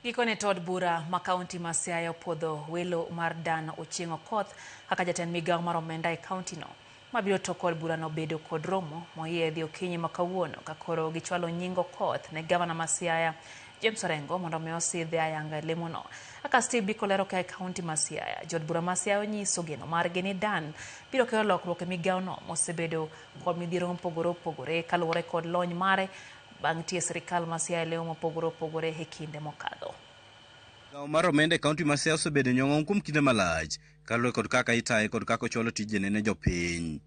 Gikone Tod Bura ma kaunti ma Siaya opodho welo mar Dan Ochieng' Okoth kaka jatend migawo mar omenda e kaunti no. Mabiro to kod bura no bedo kod romo moyiedhi okinyi ma kawuono ka koro gichwalo nying Okoth ne gavana ma Siaya James Orengo mondo mi osidhe ayanga lemo no. Aka Steve Biko lero ka e kaunti ma Siaya jod bura ma Siaya onyiso geno margi ni Dan biro kelo lokruok e migawo no mosebedo kod midhiero mopogore opogore kaluwore kod lony mare bang' tie sirikal ma Siaya leo mopogore opogore e kinde mokadho. Migawo mar omenda e kaunti ma Siaya osebedo nyong'ong kuom kinde malach kaluwore kod kaka itaye kod kaka ochwalo tijene ne jopiny.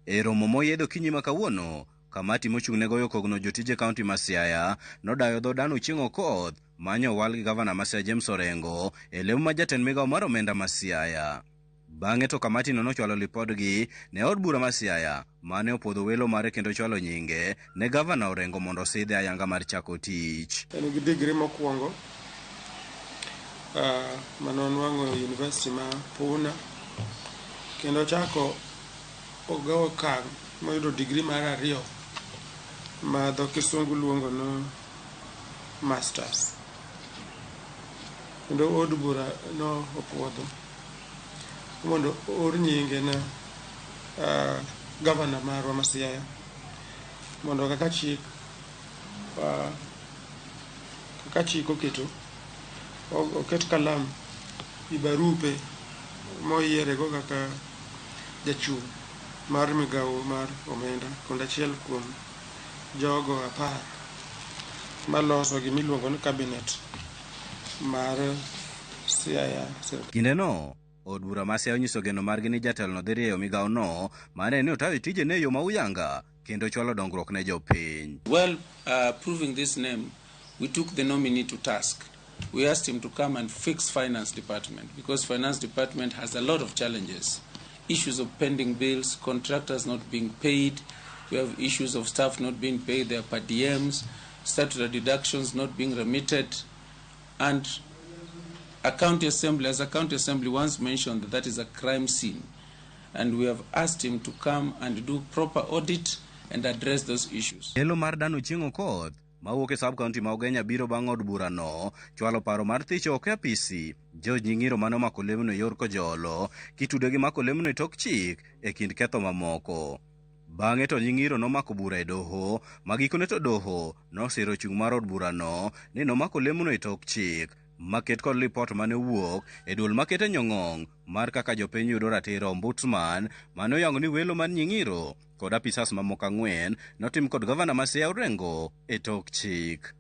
E romo moyiedho okinyi ma kawuono, kamati mochung' ne goyo kogno jotije kaunti ma Siaya nodayo dho Dan Ochieng' Okoth manyo owal gi gavana ma Siaya James Orengo e lemo ma jatend migawo mar omenda ma Siaya. Bang'e to kamati no nochwalo lipodgi ne od bura ma Siaya mane opodho welo mare kendo chwalo nyinge ne gavana Orengo mondo osidhe ayanga mar chako tich. En gi digri mokwongo manonwang'o University ma Puna kendo chako ogawo okang' moyudo digri mar ariyo ma dho kisungu luongo no masters. Kendo od bura no opwodho mondo or nyinge na gavana marwa ma Siaya mondo kaka chik oketo oket kalam i barupe moyierego kaka jachung' mar migawo mar omenda kod achiel kuom jogo 10 maloso gimiluongo ni cabinet mar Siaya. Kinde no od bura ma Siaya onyiso geno margi ni jatelo no dhi rieyo migawo no mane ni otayo tijene e yo mauyanga kendo chwalo dongruok ne jopiny. Well, proving this name, we took the nominee to task. We asked him to come and fix finance department because finance department has a lot of challenges. Issues of pending bills, contractors not being paid, we have issues of staff not being paid, their per diems, statutory deductions not being remitted, and as a county assembly once mentioned that is a crime scene, and we have asked him to come and do proper audit and address those issues. Elo mar Dan Ochieng' Okoth mawuok e sub county ma Ugenya biro bang' od bura no chwalo paro mar thicho oko apisi George Nying'iro mane omako lemno e yor kojolo kitude gi mako lemno e tok chik e kind ketho mamoko. Bang'e to Nying'iro nomako bura e doho ma gikone to doho nosiro chung' mar od bura no ni nomako lemno e tok chik maket kod lipot mane wuok e duol makete nyong'ong mar kaka jopiny yudo ratiro ombudsman mane oyango ni welo man Nying'iro kod apisas mamoko 4 notim kod gavana ma Siaya Orengo e tok chik.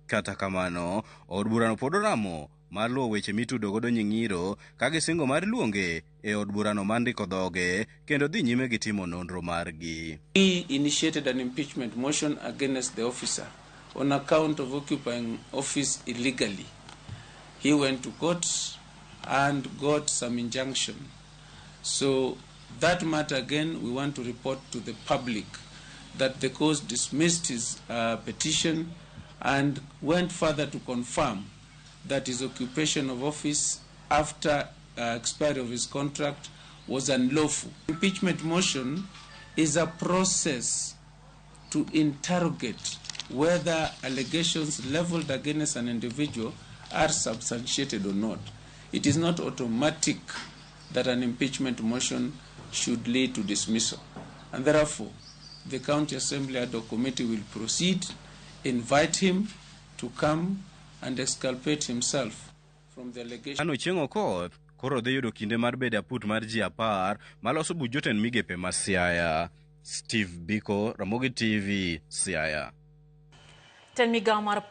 Kata kamano, od bura no pod oramo mar luwo weche mitudo godo Nying'iro ka gisingo mar luonge e od bura no mandiko dhoge kendo dhi nyime gi timo nonro margi. He initiated an impeachment motion against the officer on account of occupying office illegally. He went to court and got some injunction. So that matter again, we want to report to the public that the court dismissed his petition and went further to confirm that his occupation of office after expiry of his contract was unlawful. Impeachment motion is a process to interrogate whether allegations leveled against an individual are substantiated or not. It is not automatic that an impeachment motion should lead to dismissal. And therefore, the County Assembly ad hoc committee will proceed, invite him to come and exculpate himself from the allegation. Dan Ochieng' Okoth koro dhi yudo kinde mar bedo aput mar ji 10 maloso buch jotend migepe ma Siaya. Steve Biko, Ramogi TV, Siaya. Ten migawo mar